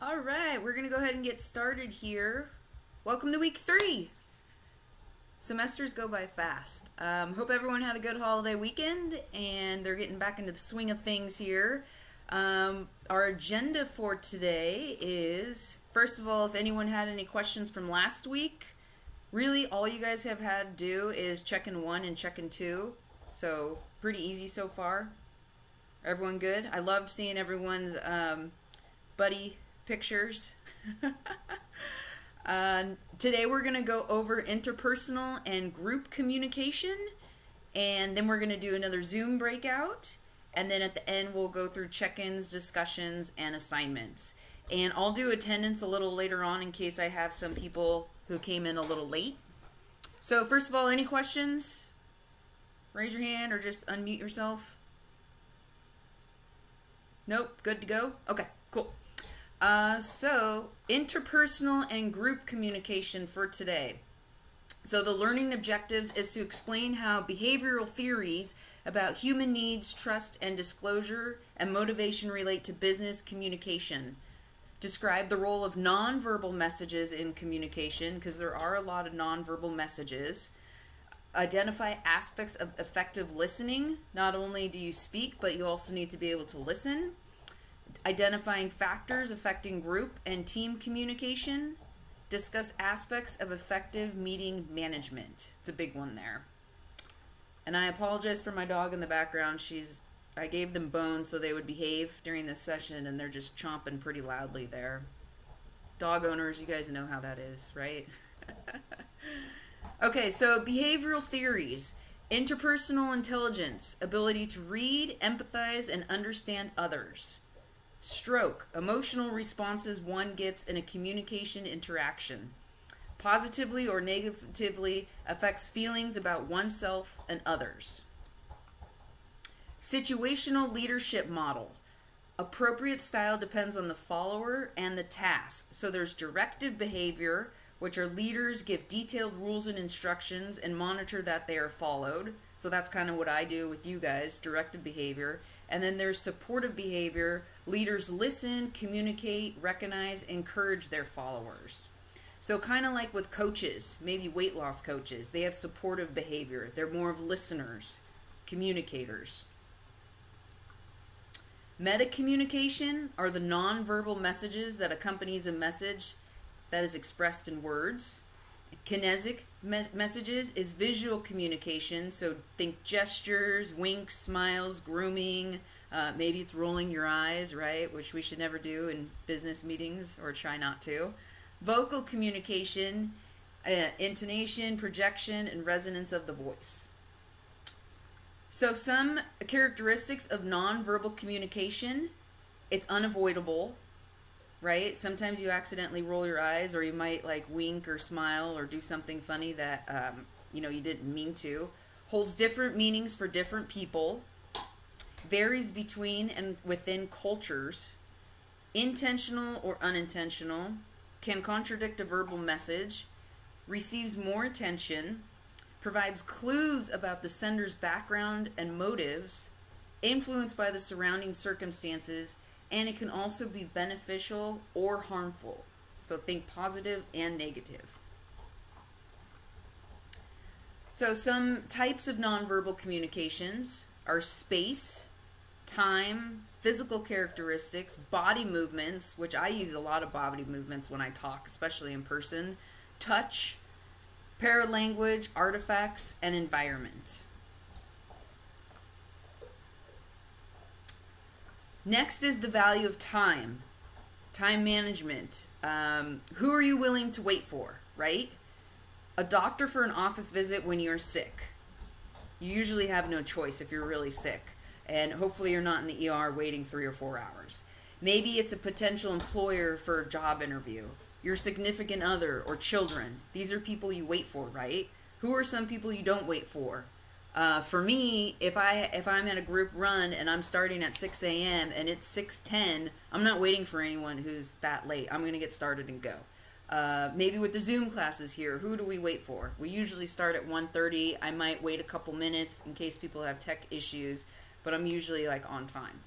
All right, we're going to go ahead and get started here. Welcome to week 3. Semesters go by fast. Hope everyone had a good holiday weekend and they're getting back into the swing of things here. Our agenda for today is, first of all, if anyone had any questions from last week, really all you guys have had to do is check in 1 and check in 2. So pretty easy so far. Everyone good? I loved seeing everyone's buddy pictures. Today we're going to go over interpersonal and group communication, and then we're going to do another Zoom breakout, and then at the end we'll go through check-ins, discussions, and assignments. And I'll do attendance a little later on in case I have some people who came in a little late. So first of all, any questions? Raise your hand or just unmute yourself. Nope, good to go? Okay, cool. So interpersonal and group communication for today. So the learning objectives is to explain how behavioral theories about human needs, trust, and disclosure and motivation relate to business communication. Describe the role of nonverbal messages in communication, because there are a lot of nonverbal messages. Identify aspects of effective listening. Not only do you speak, but you also need to be able to listen. Identifying factors affecting group and team communication. Discuss aspects of effective meeting management. It's a big one there. And I apologize for my dog in the background. I gave them bones so they would behave during this session, and they're just chomping pretty loudly there. Dog owners, you guys know how that is, right? Okay, so behavioral theories. Interpersonal intelligence, ability to read, empathize, and understand others. Stroke, emotional responses one gets in a communication interaction. Positively or negatively affects feelings about oneself and others. Situational leadership model. Appropriate style depends on the follower and the task. So there's directive behavior, which are leaders give detailed rules and instructions and monitor that they are followed. So that's kind of what I do with you guys, directive behavior. And then there's supportive behavior. Leaders listen, communicate, recognize, encourage their followers. So kind of like with coaches, maybe weight loss coaches, they have supportive behavior. They're more of listeners, communicators. Meta-communication are the nonverbal messages that accompanies a message that is expressed in words. Kinetic messages is visual communication, so think gestures, winks, smiles, grooming, maybe it's rolling your eyes, right, which we should never do in business meetings, or try not to. Vocal communication, intonation, projection, and resonance of the voice. So some characteristics of nonverbal communication: it's unavoidable, right? Sometimes you accidentally roll your eyes, or you might like wink or smile or do something funny that you didn't mean to. Holds different meanings for different people. Varies between and within cultures. Intentional or unintentional. Can contradict a verbal message. Receives more attention. Provides clues about the sender's background and motives. Influenced by the surrounding circumstances. And it can also be beneficial or harmful. So think positive and negative. So some types of nonverbal communications are space, time, physical characteristics, body movements, which I use a lot of body movements when I talk, especially in person, touch, paralanguage, artifacts, and environment. Next is the value of time. Time management. Who are you willing to wait for, right? A doctor for an office visit when you're sick. You usually have no choice if you're really sick. And hopefully you're not in the ER waiting 3 or 4 hours. Maybe it's a potential employer for a job interview. Your significant other or children. These are people you wait for, right? Who are some people you don't wait for? For me, if I'm at a group run and I'm starting at 6 a.m. and it's 6:10, I'm not waiting for anyone who's that late. I'm going to get started and go. Maybe with the Zoom classes here, who do we wait for? We usually start at 1:30. I might wait a couple minutes in case people have tech issues, but I'm usually like on time.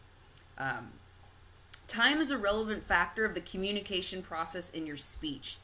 Time is a relevant factor of the communication process in your speech.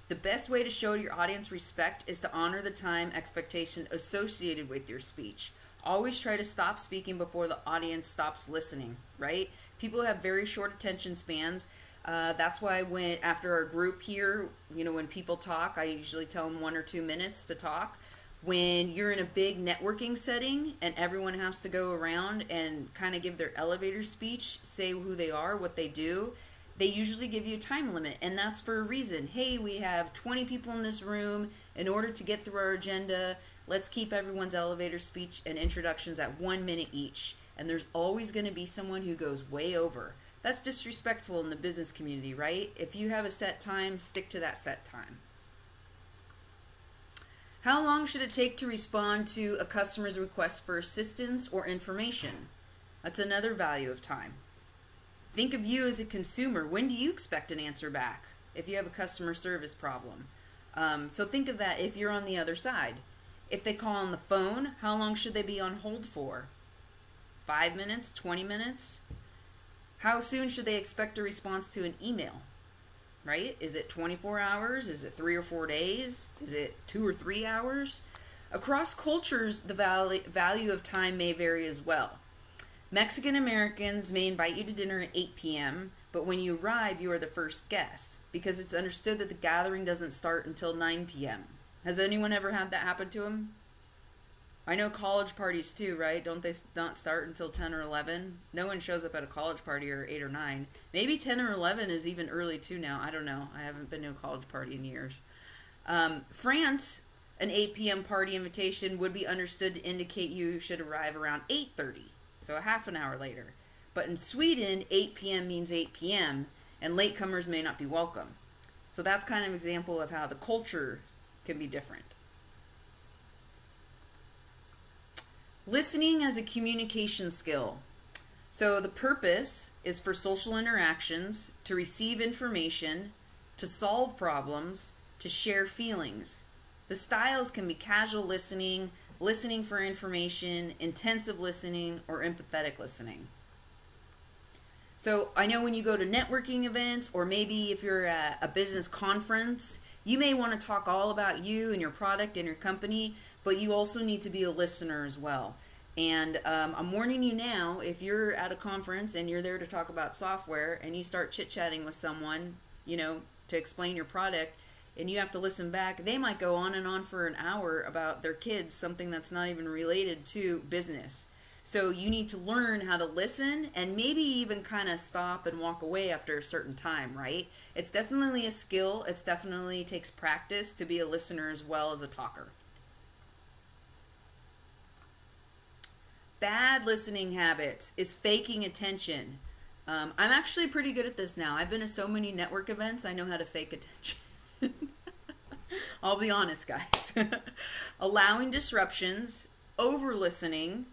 The best way to show your audience respect is to honor the time expectation associated with your speech. Always try to stop speaking before the audience stops listening, right? People have very short attention spans. That's why after our group here, when people talk, I usually tell them 1 or 2 minutes to talk. When you're in a big networking setting and everyone has to go around and kind of give their elevator speech, say who they are, what they do, they usually give you a time limit, and that's for a reason. Hey, we have 20 people in this room. In order to get through our agenda, let's keep everyone's elevator speech and introductions at 1 minute each. And there's always going to be someone who goes way over. That's disrespectful in the business community, right? If you have a set time, stick to that set time. How long should it take to respond to a customer's request for assistance or information? That's another value of time. Think of you as a consumer. When do you expect an answer back if you have a customer service problem? So think of that if you're on the other side. If they call on the phone, how long should they be on hold for? 5 minutes? 20 minutes? How soon should they expect a response to an email? Right? Is it 24 hours? Is it 3 or 4 days? Is it 2 or 3 hours? Across cultures, the value of time may vary as well. Mexican Americans may invite you to dinner at 8 p.m., but when you arrive, you are the first guest because it's understood that the gathering doesn't start until 9 p.m. Has anyone ever had that happen to them? I know college parties too, right? Don't they not start until 10 or 11? No one shows up at a college party or 8 or 9. Maybe 10 or 11 is even early too now. I don't know. I haven't been to a college party in years. France, an 8 p.m. party invitation would be understood to indicate you should arrive around 8:30, so a half an hour later. But in Sweden, 8 p.m. means 8 p.m., and latecomers may not be welcome. So that's kind of an example of how the culture can be different. Listening as a communication skill. So the purpose is for social interactions, to receive information, to solve problems, to share feelings. The styles can be casual listening, listening for information, intensive listening, or empathetic listening. So I know when you go to networking events, or maybe if you're at a business conference, you may want to talk all about you and your product and your company, but you also need to be a listener as well. And I'm warning you now, if you're at a conference and you're there to talk about software and you start chit-chatting with someone, to explain your product, and you have to listen back, they might go on and on for an hour about their kids, something that's not even related to business. So you need to learn how to listen and maybe even kind of stop and walk away after a certain time, right? It's definitely a skill. It's definitely takes practice to be a listener as well as a talker. Bad listening habits is faking attention. I'm actually pretty good at this now. I've been to so many network events, I know how to fake attention. I'll be honest, guys. Allowing disruptions, over-listening,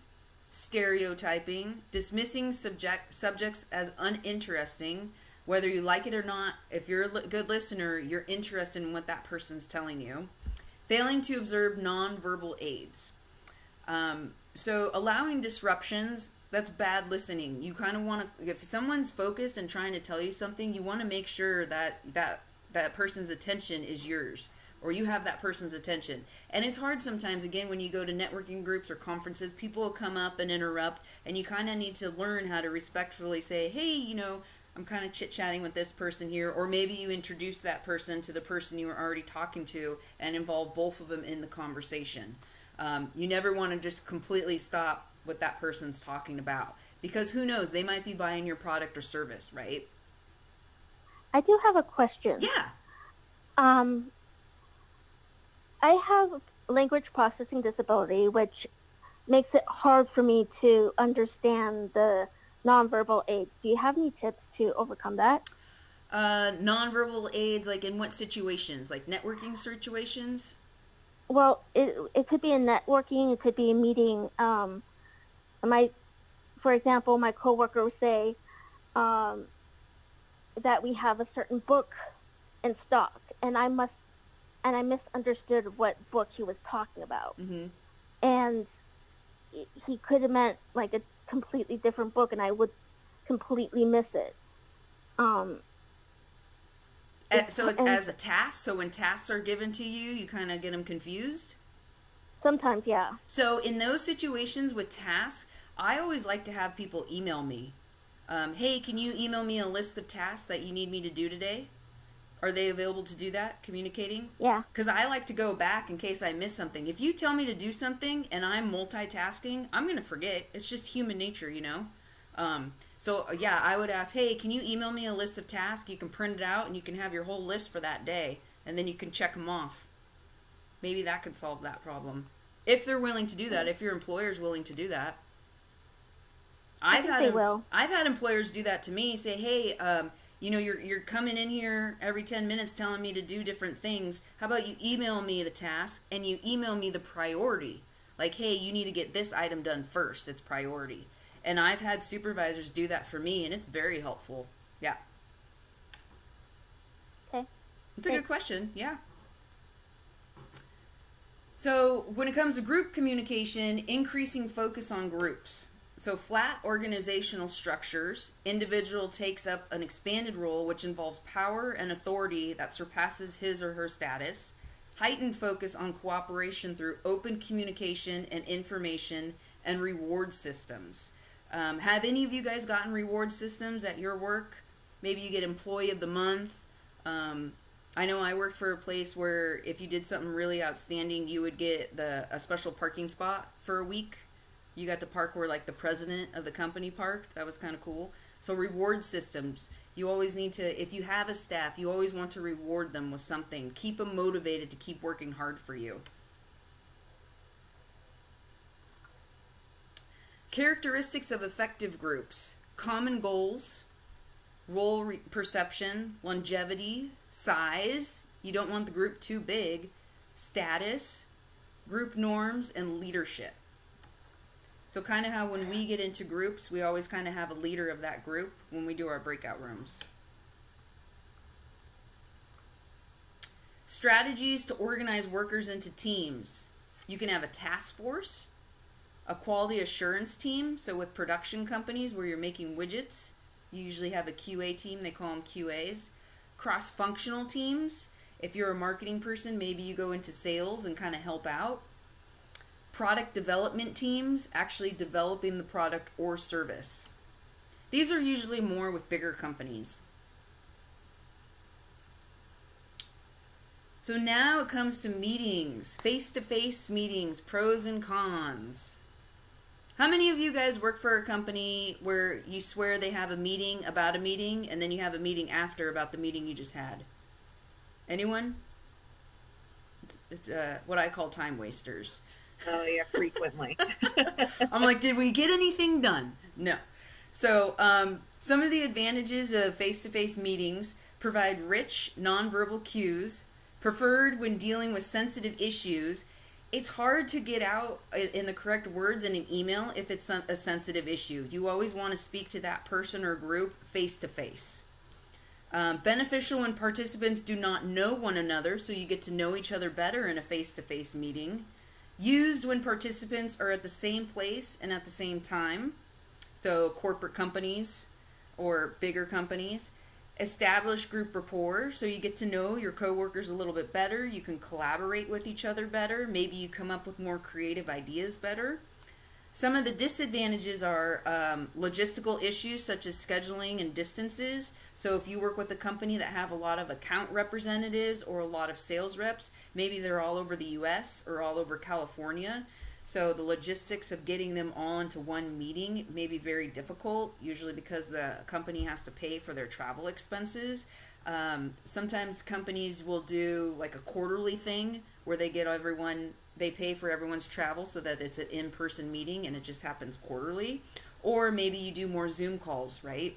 stereotyping, dismissing subjects as uninteresting, whether you like it or not. If you're a good listener, you're interested in what that person's telling you. Failing to observe nonverbal aids. So allowing disruptions, that's bad listening. You kind of want to, if someone's focused and trying to tell you something, you want to make sure that that person's attention is yours, or you have that person's attention. And it's hard sometimes, again, when you go to networking groups or conferences, people will come up and interrupt, and you kind of need to learn how to respectfully say, hey, I'm kind of chit-chatting with this person here, or maybe you introduce that person to the person you were already talking to and involve both of them in the conversation. You never want to just completely stop what that person's talking about, because who knows, they might be buying your product or service, right? I do have a question. Yeah. I have language processing disability, which makes it hard for me to understand the nonverbal aids. Do you have any tips to overcome that? Nonverbal aids, like in what situations? Like networking situations? Well, it could be in networking. It could be a meeting. For example, my coworker would say that we have a certain book in stock, and I misunderstood what book he was talking about. Mm-hmm. And he could have meant like a completely different book, and I would completely miss it. Um, So it's and as a task. So when tasks are given to you, you kind of get them confused. sometimes, yeah. So in those situations with tasks, I always like to have people email me. Hey, can you email me a list of tasks that you need me to do today? Are they available to do that, communicating? Yeah. Because I like to go back in case I miss something. If you tell me to do something and I'm multitasking, I'm going to forget. It's just human nature, you know? So, yeah, I would ask, hey, can you email me a list of tasks? You can print it out and you can have your whole list for that day. And then you can check them off. Maybe that could solve that problem. If they're willing to do that, if your employer's willing to do that. I think they will. I've had employers do that to me. Say, hey, you know, you're coming in here every 10 minutes telling me to do different things. How about you email me the task and you email me the priority? Like, hey, you need to get this item done first. It's priority. And I've had supervisors do that for me, and it's very helpful. Yeah. Okay. It's a good question. Yeah. So when it comes to group communication, increasing focus on groups. So flat organizational structures, individual takes up an expanded role which involves power and authority that surpasses his or her status. Heightened focus on cooperation through open communication and information and reward systems. Have any of you guys gotten reward systems at your work? Maybe you get employee of the month. I know I worked for a place where if you did something really outstanding, you would get a special parking spot for a week. You got to park where like the president of the company parked. That was kind of cool. So reward systems. You always need to, if you have a staff, you always want to reward them with something. Keep them motivated to keep working hard for you. Characteristics of effective groups. Common goals, role perception, longevity, size. You don't want the group too big. Status, group norms, and leadership. So kind of how when we get into groups, we always kind of have a leader of that group when we do our breakout rooms. Strategies to organize workers into teams. You can have a task force, a quality assurance team. So with production companies where you're making widgets, you usually have a QA team. They call them QAs. Cross-functional teams. If you're a marketing person, maybe you go into sales and kind of help out. Product development teams, actually developing the product or service. These are usually more with bigger companies. So now it comes to meetings, face-to-face meetings, pros and cons. How many of you guys work for a company where you swear they have a meeting about a meeting and then you have a meeting after about the meeting you just had? Anyone? It's what I call time wasters. Oh, yeah, frequently. I'm like, did we get anything done? No. So some of the advantages of face-to-face meetings provide rich nonverbal cues, preferred when dealing with sensitive issues. It's hard to get out in the correct words in an email if it's a sensitive issue. You always want to speak to that person or group face-to-face. Beneficial when participants do not know one another, so you get to know each other better in a face-to-face meeting. Used when participants are at the same place and at the same time. So corporate companies or bigger companies. Establish group rapport, so you get to know your coworkers a little bit better. You can collaborate with each other better. Maybe you come up with more creative ideas better. Some of the disadvantages are logistical issues such as scheduling and distances. So if you work with a company that have a lot of account representatives or a lot of sales reps, maybe they're all over the US or all over California. So the logistics of getting them all into one meeting may be very difficult, usually because the company has to pay for their travel expenses. Sometimes companies will do like a quarterly thing where they get everyone, they pay for everyone's travel so that it's an in-person meeting and it just happens quarterly. Or maybe you do more Zoom calls, right?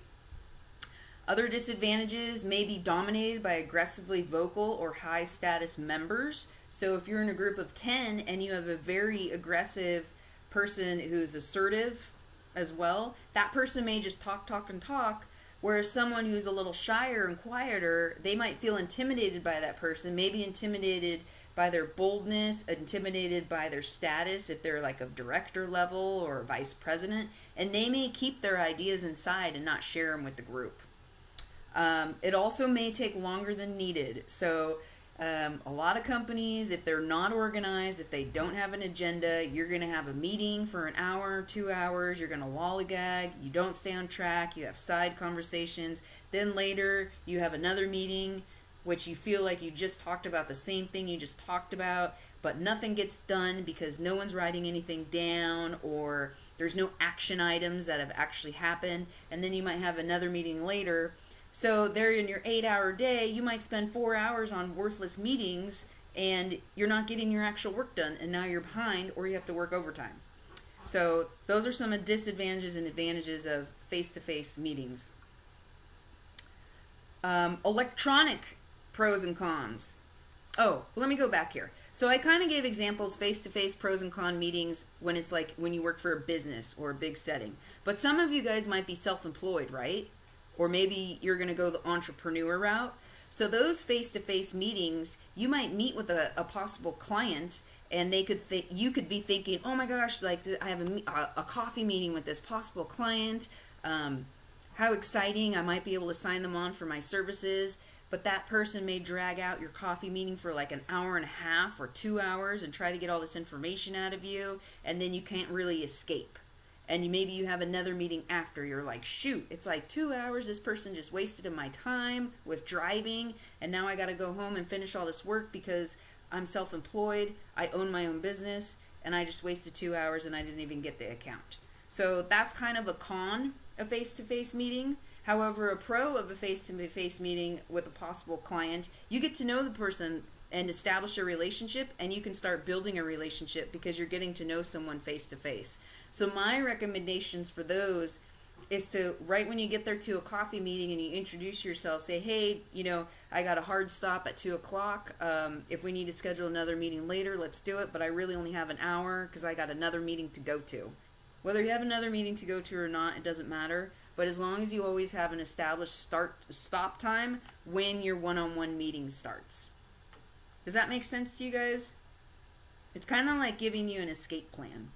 Other disadvantages may be dominated by aggressively vocal or high status members. So if you're in a group of 10 and you have a very aggressive person who's assertive as well, that person may just talk, whereas someone who's a little shyer and quieter, they might feel intimidated by that person, maybe intimidated by their boldness, intimidated by their status if they're like a director level or a vice president, and they may keep their ideas inside and not share them with the group. It also may take longer than needed. So a lot of companies, if they're not organized, if they don't have an agenda, you're going to have a meeting for an hour, 2 hours, you're going to lollygag, you don't stay on track, you have side conversations, then later you have another meeting which you feel like you just talked about the same thing you just talked about, but nothing gets done because no one's writing anything down, or there's no action items that have actually happened, and then you might have another meeting later. So there in your 8-hour day, you might spend 4 hours on worthless meetings and you're not getting your actual work done, and now you're behind or you have to work overtime. So those are some disadvantages and advantages of face-to-face meetings. Electronic pros and cons. Oh, well, let me go back here. So I kind of gave examples, face-to-face pros and con meetings when it's like when you work for a business or a big setting. But some of you guys might be self-employed, right? Or maybe you're going to go the entrepreneur route. So those face-to-face meetings, you might meet with a possible client, and they could you could be thinking, oh my gosh, like I have a coffee meeting with this possible client. How exciting, I might be able to sign them on for my services. But that person may drag out your coffee meeting for like an hour and a half or 2 hours and try to get all this information out of you, and then you can't really escape. And maybe you have another meeting after. You're like, shoot, it's like 2 hours. This person just wasted my time with driving, and now I got to go home and finish all this work because I'm self-employed. I own my own business, and I just wasted 2 hours and I didn't even get the account. So that's kind of a con, a face-to-face meeting. However, a pro of a face-to-face meeting with a possible client, you get to know the person and establish a relationship, and you can start building a relationship because you're getting to know someone face-to-face. So my recommendations for those is to, right when you get there to a coffee meeting and you introduce yourself, say, hey, you know, I got a hard stop at 2 o'clock. If we need to schedule another meeting later, let's do it, but I really only have an hour because I got another meeting to go to. Whether you have another meeting to go to or not, it doesn't matter. But as long as you always have an established stop time when your one-on-one meeting starts. Does that make sense to you guys? It's kind of like giving you an escape plan.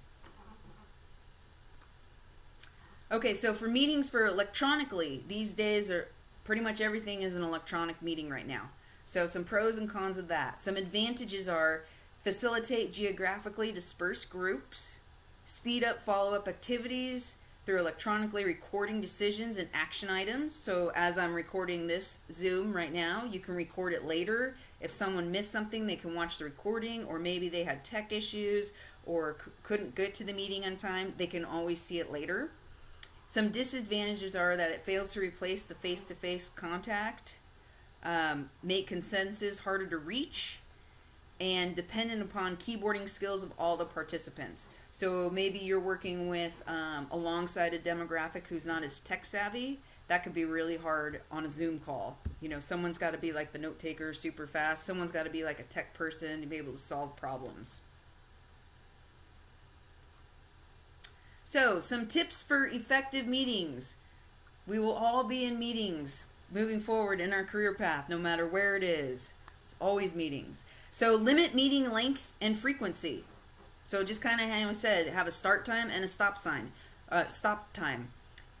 Okay, so for meetings for electronically, these days are pretty much everything is an electronic meeting right now. So some pros and cons of that. Some advantages are facilitate geographically dispersed groups, speed up follow-up activities through electronically recording decisions and action items. So as I'm recording this Zoom right now, you can record it later. If someone missed something, they can watch the recording, or maybe they had tech issues or couldn't get to the meeting on time, they can always see it later. Some disadvantages are that it fails to replace the face-to-face contact, make consensus harder to reach, and dependent upon keyboarding skills of all the participants. So maybe you're working with alongside a demographic who's not as tech savvy. That could be really hard on a Zoom call. You know, someone's got to be like the note taker super fast. Someone's got to be like a tech person to be able to solve problems. So, some tips for effective meetings. We will all be in meetings moving forward in our career path, no matter where it is. It's always meetings. So, limit meeting length and frequency. So, just kind of how I said, have a start time and a stop time.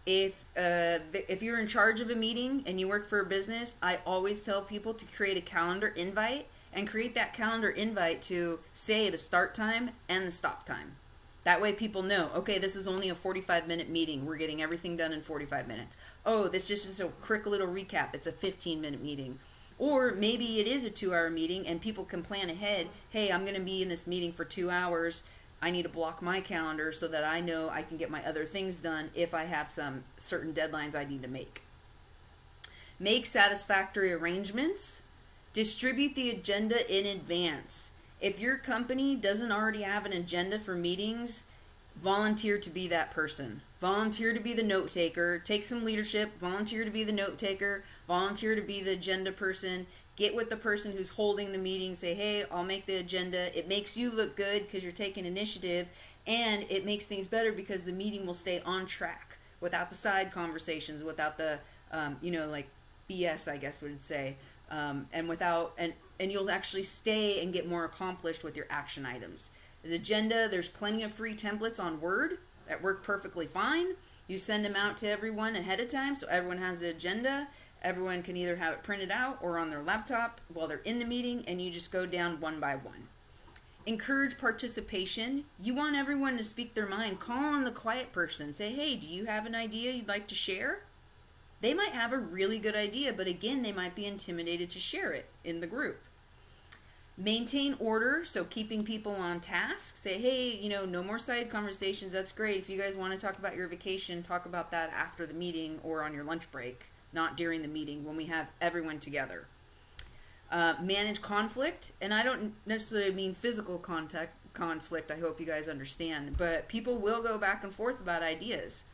If you're in charge of a meeting and you work for a business, I always tell people to create a calendar invite and create that calendar invite to say the start time and the stop time. That way people know, okay, this is only a 45-minute meeting. We're getting everything done in 45 minutes. Oh, this just is a quick little recap. It's a 15-minute meeting. Or maybe it is a 2-hour meeting and people can plan ahead. Hey, I'm going to be in this meeting for 2 hours. I need to block my calendar so that I know I can get my other things done if I have some certain deadlines I need to make. Make satisfactory arrangements. Distribute the agenda in advance. If your company doesn't already have an agenda for meetings, volunteer to be that person. Volunteer to be the note taker. Take some leadership. Volunteer to be the note taker. Volunteer to be the agenda person. Get with the person who's holding the meeting. Say, hey, I'll make the agenda. It makes you look good because you're taking initiative, and it makes things better because the meeting will stay on track without the side conversations, without the, like BS, I guess would say, and you'll actually stay and get more accomplished with your action items. The agenda, there's plenty of free templates on Word that work perfectly fine. You send them out to everyone ahead of time so everyone has the agenda. Everyone can either have it printed out or on their laptop while they're in the meeting, and you just go down one by one. Encourage participation. You want everyone to speak their mind. Call on the quiet person. Say, hey, do you have an idea you'd like to share? They might have a really good idea, but again, they might be intimidated to share it in the group. Maintain order, so keeping people on task. Say, hey, you know, no more side conversations. That's great. If you guys want to talk about your vacation, talk about that after the meeting or on your lunch break, not during the meeting when we have everyone together. Manage conflict, and I don't necessarily mean physical conflict, I hope you guys understand, but people will go back and forth about ideas,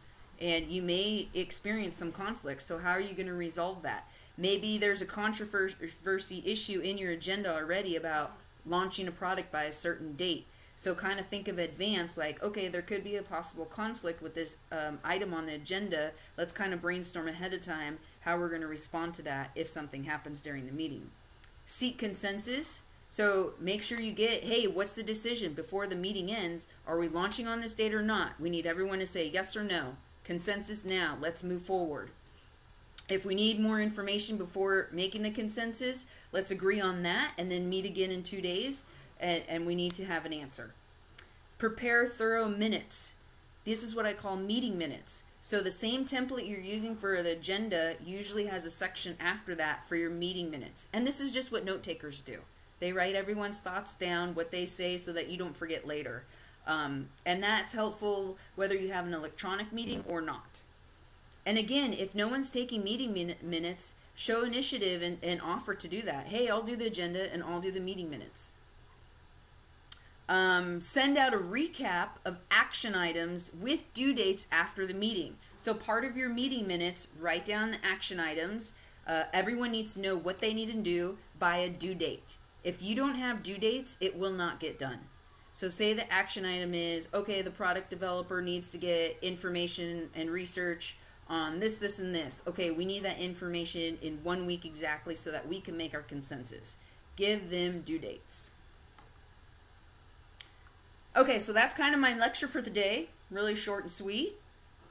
and you may experience some conflict, so how are you going to resolve that? Maybe there's a controversy issue in your agenda already about launching a product by a certain date. So kind of think of advance, like, okay, there could be a possible conflict with this item on the agenda. Let's kind of brainstorm ahead of time how we're going to respond to that if something happens during the meeting. Seek consensus. So make sure you get, hey, what's the decision before the meeting ends? Are we launching on this date or not? We need everyone to say yes or no. Consensus now. Let's move forward. If we need more information before making the consensus, let's agree on that and then meet again in 2 days, and we need to have an answer. Prepare thorough minutes. This is what I call meeting minutes. So the same template you're using for the agenda usually has a section after that for your meeting minutes. And this is just what note takers do. They write everyone's thoughts down, what they say, so that you don't forget later. And that's helpful whether you have an electronic meeting or not. And again, if no one's taking meeting minutes, show initiative and offer to do that. Hey, I'll do the agenda and I'll do the meeting minutes. Send out a recap of action items with due dates after the meeting. So part of your meeting minutes, write down the action items. Everyone needs to know what they need to do by a due date. If you don't have due dates, it will not get done. So say the action item is, okay, the product developer needs to get information and research on this, this, and this. Okay, we need that information in 1 week exactly so that we can make our consensus. Give them due dates. Okay, so that's kind of my lecture for today. Really short and sweet,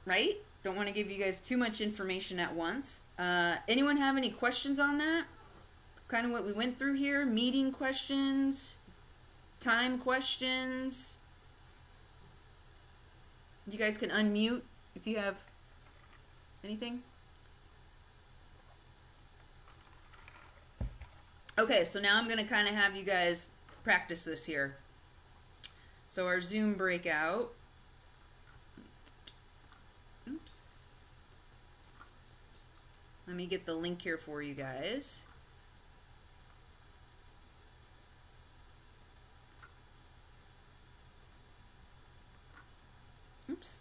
right? Don't want to give you guys too much information at once. Anyone have any questions on that? Kind of what we went through here? Meeting questions? Time questions? You guys can unmute if you have anything. Okay, so now I'm going to kind of have you guys practice this here. So our Zoom breakout. Oops. Let me get the link here for you guys. Oops.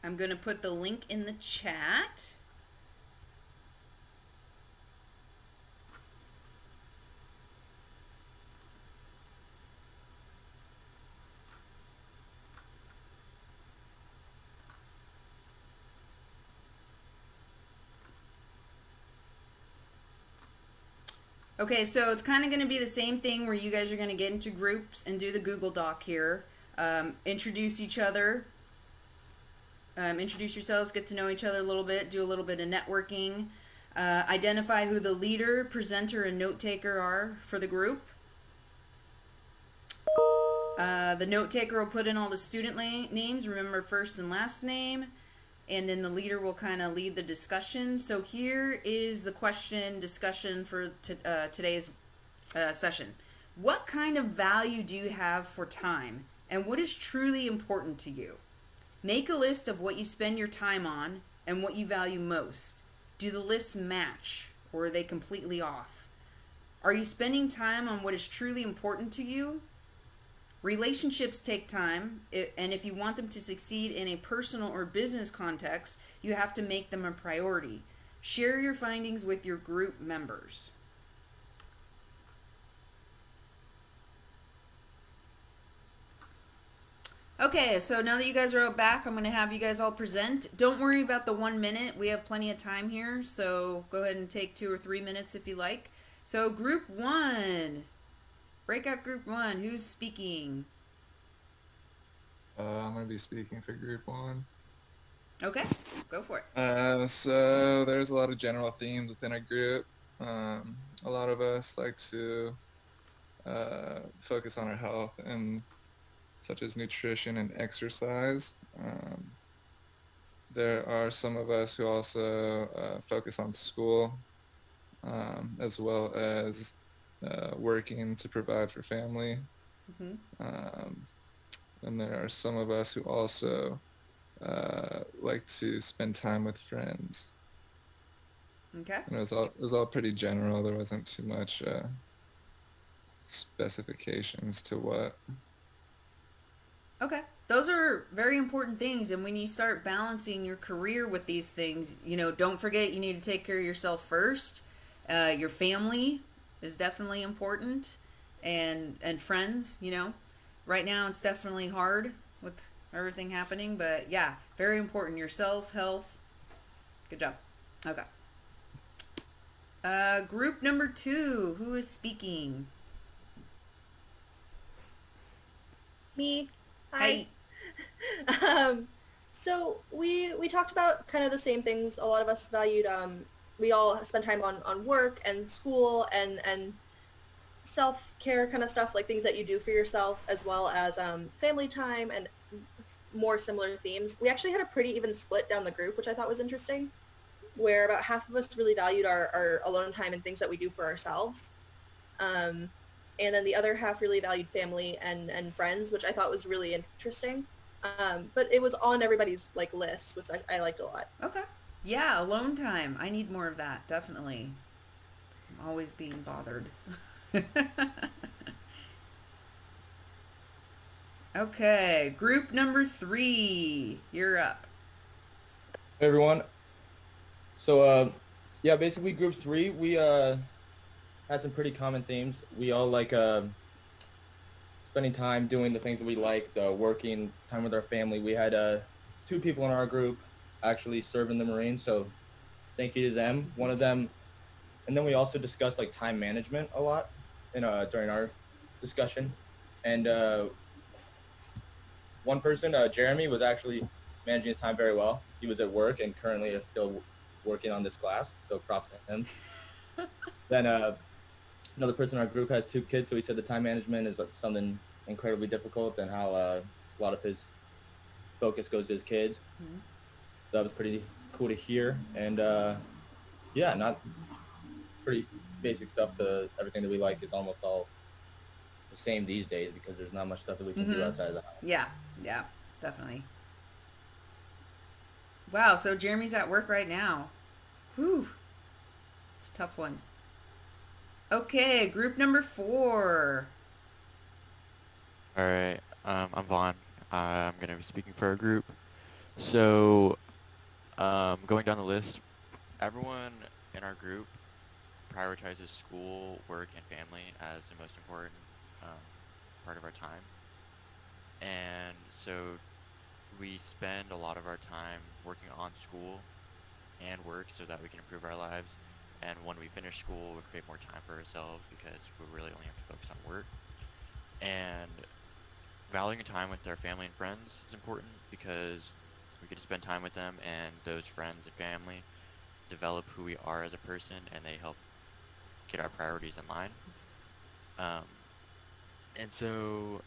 I'm going to put the link in the chat. Okay, so it's kind of going to be the same thing where you guys are going to get into groups and do the Google Doc here. Introduce each other. Introduce yourselves, get to know each other a little bit, do a little bit of networking. Identify who the leader, presenter, and note taker are for the group. The note taker will put in all the student names, remember first and last name, and then the leader will kind of lead the discussion. So here is the question discussion for today's session. What kind of value do you have for time, and what is truly important to you? Make a list of what you spend your time on and what you value most. Do the lists match, or are they completely off? Are you spending time on what is truly important to you? Relationships take time, and if you want them to succeed in a personal or business context, you have to make them a priority. Share your findings with your group members. Okay, so now that you guys are all back, I'm going to have you guys all present. Don't worry about the 1 minute. We have plenty of time here, so go ahead and take 2 or 3 minutes if you like. So group 1. Breakout group 1. Who's speaking? I'm going to be speaking for Group 1. Okay, go for it. So there's a lot of general themes within our group. A lot of us like to focus on our health, and such as nutrition and exercise. There are some of us who also focus on school, as well as working to provide for family. Hmm. And there are some of us who also like to spend time with friends. Okay. And it was all pretty general. There wasn't too much specifications to what. Okay. Those are very important things. And when you start balancing your career with these things, don't forget you need to take care of yourself first. Your family is definitely important, and friends, Right now it's definitely hard with everything happening, but yeah, very important. Yourself, health. Good job. Okay. Group number 2, who is speaking? Me. Hi. So we talked about kind of the same things. A lot of us valued, we all spend time on work and school and self-care kind of stuff, like things that you do for yourself, as well as family time and more similar themes. We actually had a pretty even split down the group, which I thought was interesting, where about half of us really valued our alone time and things that we do for ourselves. And then the other half really valued family and friends, which I thought was really interesting. But it was on everybody's list, which I liked a lot. Okay. Yeah, alone time. I need more of that, definitely. I'm always being bothered. Okay, group number 3. You're up. Hey everyone. So yeah, basically group 3, we had some pretty common themes. We all like spending time doing the things that we like, working time with our family. We had 2 people in our group actually serve in the Marines, so thank you to them. One of them, and then we also discussed time management a lot during our discussion. And one person, Jeremy, was actually managing his time very well. He was at work and currently is still working on this class, so props to him. Then another person in our group has 2 kids, so he said the time management is something incredibly difficult, and how a lot of his focus goes to his kids. Mm-hmm. That was pretty cool to hear. And yeah, not pretty basic stuff. To everything that we like is almost all the same these days, because there's not much stuff that we can do outside of the house. Yeah, definitely. Wow, so Jeremy's at work right now. Whew. It's a tough one. Okay, group number 4. All right, I'm Vaughn. I'm going to be speaking for our group. So, going down the list, everyone in our group prioritizes school, work, and family as the most important part of our time. And so we spend a lot of our time working on school and work so that we can improve our lives. And when we finish school, we create more time for ourselves, because we really only have to focus on work. And valuing time with our family and friends is important, because we get to spend time with them, and those friends and family develop who we are as a person, and they help get our priorities in line. And so,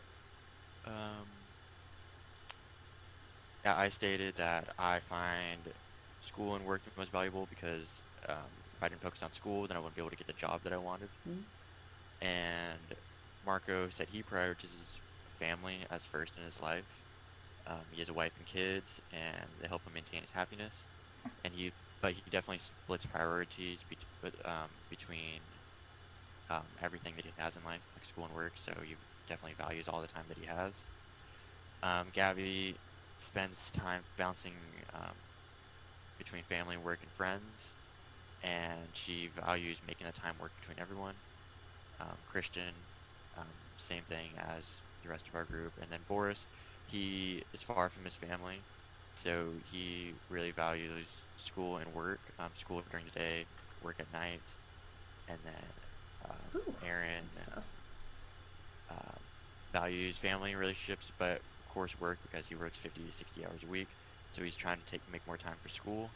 yeah, I stated that I find school and work the most valuable, because if I didn't focus on school, then I wouldn't be able to get the job that I wanted. Mm-hmm. And Marco said he prioritizes family as first in his life. He has a wife and kids, and they help him maintain his happiness. And but he definitely splits priorities between everything that he has in life, like school and work. So he definitely values all the time that he has. Gabby spends time bouncing between family, work, and friends, and she values making the time work between everyone. Christian, same thing as the rest of our group. And then Boris, he is far from his family, so he really values school and work. School during the day, work at night. And then Aaron values family and relationships, but of coursework because he works 50 to 60 hours a week. So he's trying to make more time for school,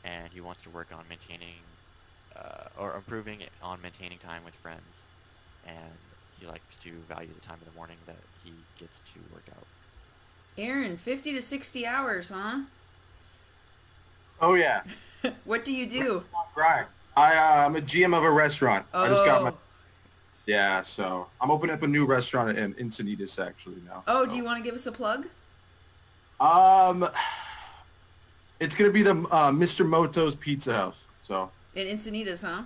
and he wants to work on maintaining or improving on maintaining time with friends. And he likes to value the time in the morning that he gets to work out. Aaron, 50 to 60 hours, huh? Oh yeah. What do you do? Right. I'm a GM of a restaurant. Oh. I just got my. Yeah, so I'm opening up a new restaurant in Encinitas actually now. Oh, so. do you want to give us a plug? It's gonna be the Mr. Moto's Pizza House. So. In Encinitas, huh?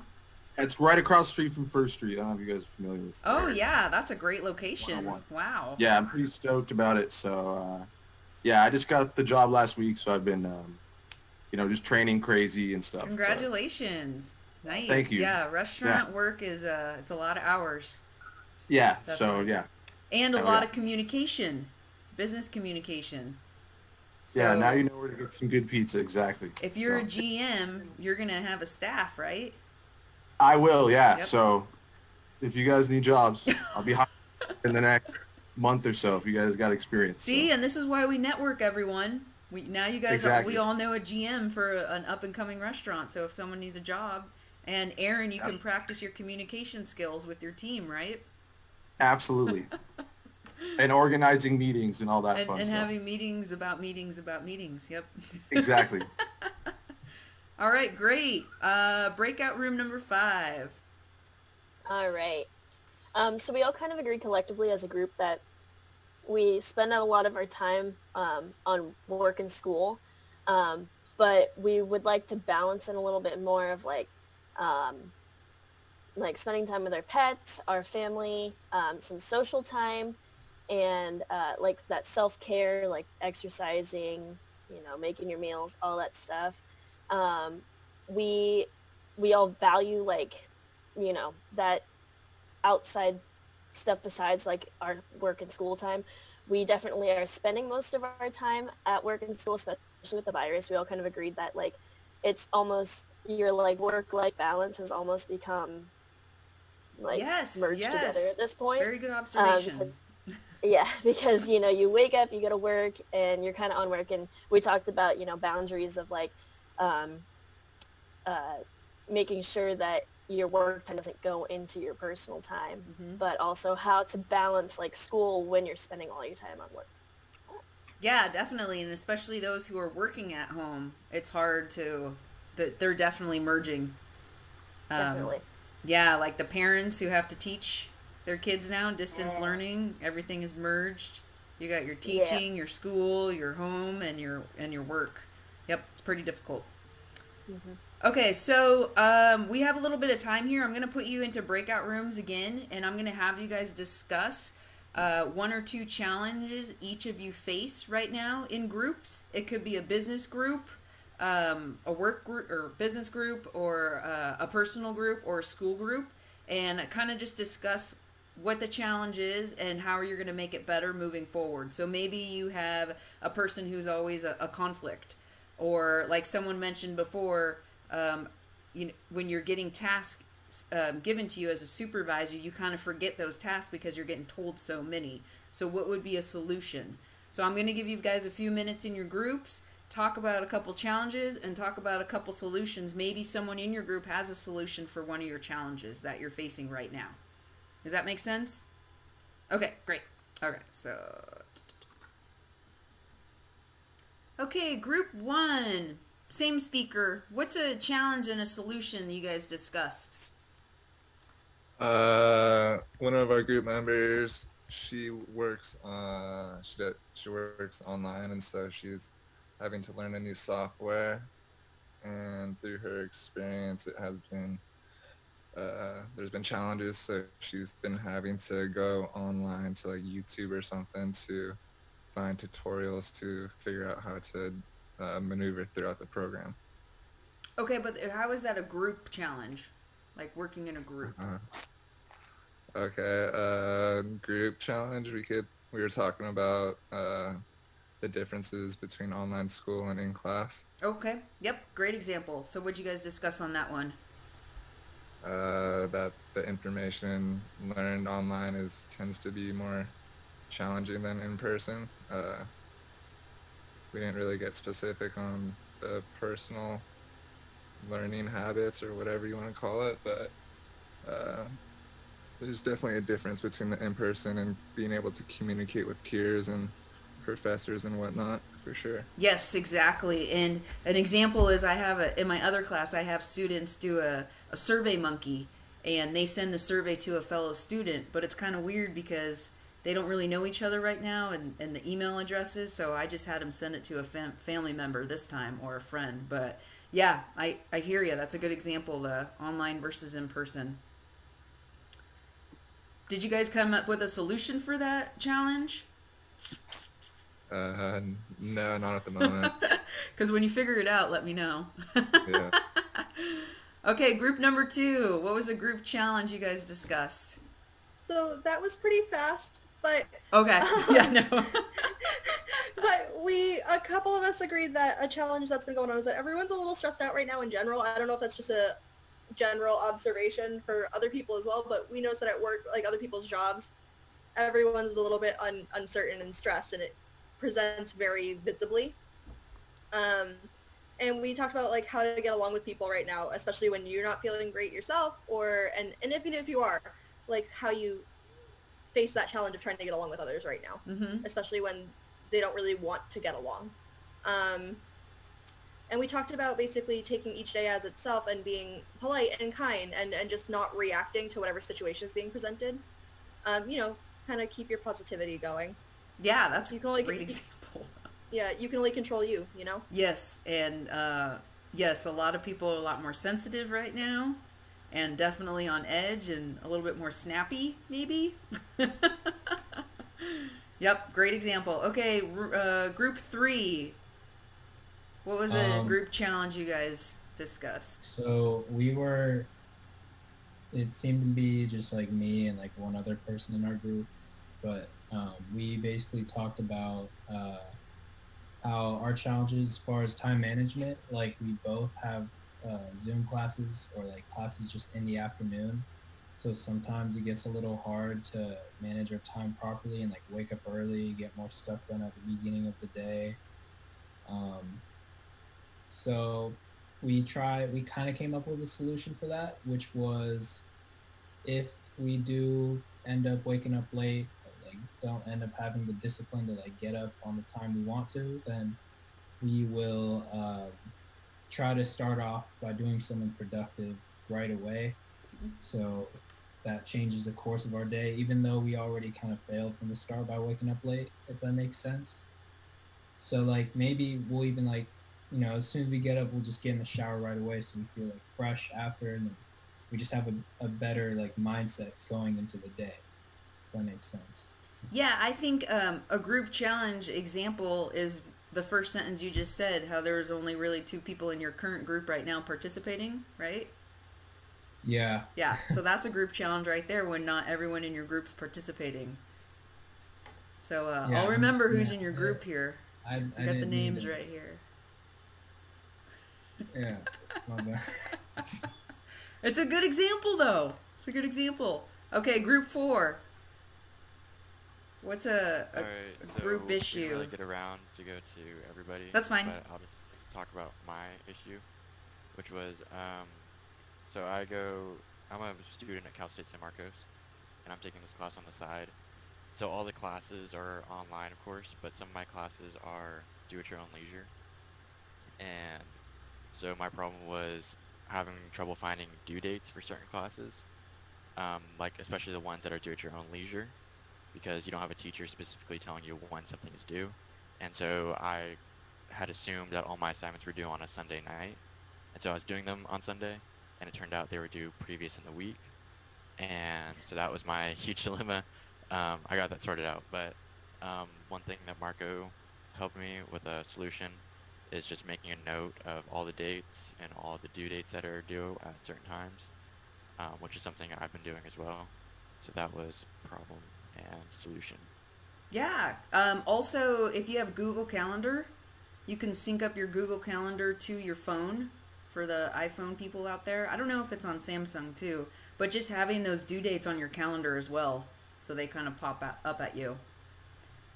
It's right across the street from First Street. I don't know if you guys are familiar with. Oh yeah, that's a great location. 101. Wow. Yeah, I'm pretty stoked about it. So, yeah, I just got the job last week, so I've been, just training crazy and stuff. Congratulations. Nice. Thank you. Yeah, restaurant work is it's a lot of hours. Yeah. Definitely. So yeah. And a lot of communication, business communication. So yeah. Now you know where to get some good pizza. Exactly. If you're a GM, you're gonna have a staff, right? I will. Yeah. Yep. So, if you guys need jobs, I'll be hiring in the next month or so. If you guys got experience. See, so. and this is why we network, everyone. Now you guys Exactly. we all know a GM for an up and coming restaurant. So if someone needs a job, and Aaron, you can practice your communication skills with your team, right? Absolutely. And organizing meetings and all that And, fun and stuff. having meetings about meetings about meetings. Yep. Exactly. All right, great. Breakout room number 5. All right. So we all kind of agreed collectively as a group that we spend a lot of our time on work and school, but we would like to balance in a little bit more of like spending time with our pets, our family, some social time, and like that self-care, like exercising, making your meals, all that stuff. We all value like, that outside stuff besides like our work and school time. We definitely are spending most of our time at work and school, especially with the virus. We all kind of agreed that like it's almost your like work-life balance has almost become like merged together at this point. Very good observation. Because you wake up, you go to work, and you're kind of on work. And we talked about boundaries of like making sure that your work time doesn't go into your personal time, but also how to balance like school when you're spending all your time on work. Yeah, definitely. And especially those who are working at home, it's hard to, they're definitely merging. Definitely. Yeah, like the parents who have to teach their kids now, distance learning, everything is merged. You got your teaching, your school, your home, and your work. Yep, it's pretty difficult. Okay, so we have a little bit of time here. I'm going to put you into breakout rooms again, and I'm going to have you guys discuss 1 or 2 challenges each of you face right now in groups. It could be a business group, a work group, or business group, or a personal group, or a school group, and kind of just discuss what the challenge is and how you're going to make it better moving forward. So maybe you have a person who's always a conflict, or like someone mentioned before, when you're getting tasks given to you as a supervisor, you kind of forget those tasks because you're getting told so many. So what would be a solution? So I'm going to give you guys a few minutes in your groups, talk about a couple challenges, and talk about a couple solutions. Maybe someone in your group has a solution for one of your challenges that you're facing right now. Does that make sense? Okay, great. Okay, so... Okay, group 1. Same speaker. What's a challenge and a solution you guys discussed? One of our group members, she works she works online, and so she's having to learn a new software. And through her experience, it has been there's been challenges. So she's been having to go online to like YouTube or something to find tutorials to figure out how to maneuver throughout the program. Okay, but how is that a group challenge? Like working in a group? Okay, group challenge. We were talking about the differences between online school and in class. Okay, yep, great example. So what'd you guys discuss on that one? That the information learned online tends to be more challenging than in person. we didn't really get specific on the personal learning habits or whatever you want to call it, but there's definitely a difference between the in-person and being able to communicate with peers and professors and whatnot, for sure. Yes, exactly. And an example is in my other class, I have students do a survey monkey, and they send the survey to a fellow student, but it's kind of weird because they don't really know each other right now and the email addresses, so I just had them send it to a family member this time, or a friend. But yeah, I hear you. That's a good example, the online versus in person. Did you guys come up with a solution for that challenge? No, not at the moment. Because when you figure it out, let me know. Yeah. Okay, group number 2. What was a group challenge you guys discussed? So that was pretty fast, but... Okay, yeah, no. But a couple of us agreed that a challenge that's been going on is that everyone's a little stressed out right now in general. I don't know if that's just a general observation for other people as well, but we noticed that at work, like other people's jobs, everyone's a little bit uncertain and stressed, and it presents very visibly. And we talked about like how to get along with people right now, especially when you're not feeling great yourself, and even if you are, like how you face that challenge of trying to get along with others right now, especially when they don't really want to get along. And we talked about basically taking each day as itself and being polite and kind and just not reacting to whatever situation is being presented. Kind of keep your positivity going. Yeah, that's a great example. Yeah, you can only control you, Yes, and yes, a lot of people are a lot more sensitive right now, and definitely on edge and a little bit more snappy, maybe. Yep, great example. Okay, group 3. What was the group challenge you guys discussed? So it seemed to be just like me and like one other person in our group, but we basically talked about how our challenges as far as time management, like we both have Zoom classes or like classes just in the afternoon. So sometimes it gets a little hard to manage our time properly and like wake up early, get more stuff done at the beginning of the day. So we kind of came up with a solution for that, which was if we do end up waking up late, like don't end up having the discipline to like get up on the time we want to, then we will try to start off by doing something productive right away. So that changes the course of our day, even though we already kind of failed from the start by waking up late, if that makes sense. So like maybe we'll even like, as soon as we get up, we'll just get in the shower right away so we feel like fresh after, and we just have a better like mindset going into the day, if that makes sense. Yeah, I think a group challenge example is the first sentence you just said, how there's only really 2 people in your current group right now participating, right? Yeah. Yeah, so that's a group challenge right there when not everyone in your group's participating. So I'll remember who's in your group here. I got the names right here. Yeah. My bad. It's a good example, though. It's a good example. Okay, group 4. What's a group issue? We didn't really get around to go to everybody. That's fine. But I'll just talk about my issue, which was, so I'm a student at Cal State San Marcos, and I'm taking this class on the side. So all the classes are online, of course, but some of my classes are do-at-your-own-leisure. And so my problem was having trouble finding due dates for certain classes, like especially the ones that are do-at-your-own-leisure, because you don't have a teacher specifically telling you when something is due. And so I had assumed that all my assignments were due on a Sunday night. And so I was doing them on Sunday, and it turned out they were due previous in the week. And so that was my huge dilemma. I got that sorted out. But one thing that Marco helped me with a solution is just making a note of all the dates and all the due dates that are due at certain times, which is something I've been doing as well. So that was problem and solution. Yeah. Also, if you have Google Calendar, you can sync up your Google Calendar to your phone for the iPhone people out there. I don't know if it's on Samsung too, but just having those due dates on your calendar as well, so they kind of pop up at you.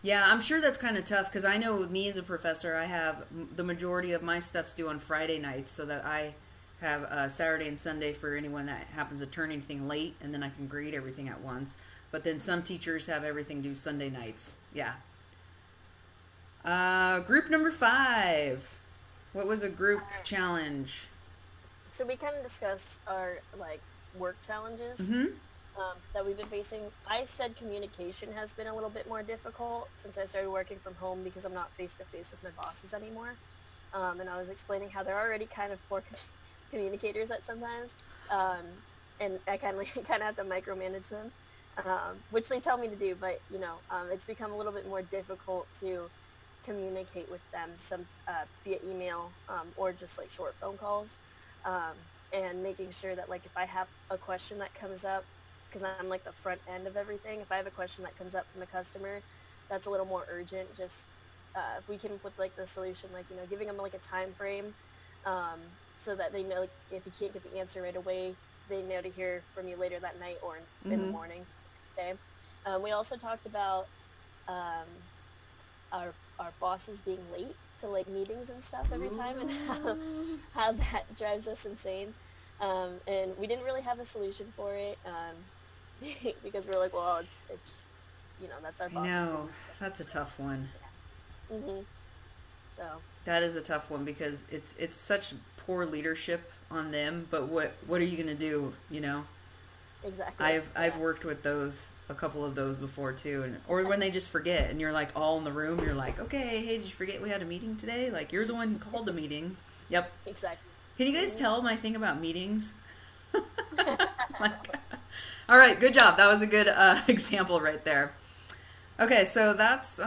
Yeah, I'm sure that's kind of tough because I know with me as a professor, I have the majority of my stuff's due on Friday nights so that I have Saturday and Sunday for anyone that happens to turn anything late, and then I can grade everything at once. But then some teachers have everything due Sunday nights. Yeah. Group number 5. What was a group challenge? So we kind of discussed our like work challenges that we've been facing. I said communication has been a little bit more difficult since I started working from home because I'm not face to face with my bosses anymore. And I was explaining how they're already kind of poor communicators at sometimes, and I kind of have to micromanage them, which they tell me to do. But you know, it's become a little bit more difficult to communicate with them via email or just like short phone calls, and making sure that like if I have a question that comes up, because I'm like the front end of everything, if I have a question that comes up from a customer that's a little more urgent, just we can put like the solution, like, you know, giving them like a time frame, so that they know, like, if you can't get the answer right away, they know to hear from you later that night or in the morning. Okay. We also talked about our bosses being late to like meetings and stuff every time, and how that drives us insane. And we didn't really have a solution for it, because we're like, well, it's you know, that's our boss's business. That's a tough one. Yeah. So that is a tough one because it's such poor leadership on them. But what are you gonna do? You know. Exactly. I've worked with a couple of those before too, or when they just forget and you're like all in the room, you're like, okay, hey, did you forget we had a meeting today? Like, you're the one who called the meeting. Yep. Exactly. Can you guys tell my thing about meetings? All right, good job. That was a good example right there. Okay, so that's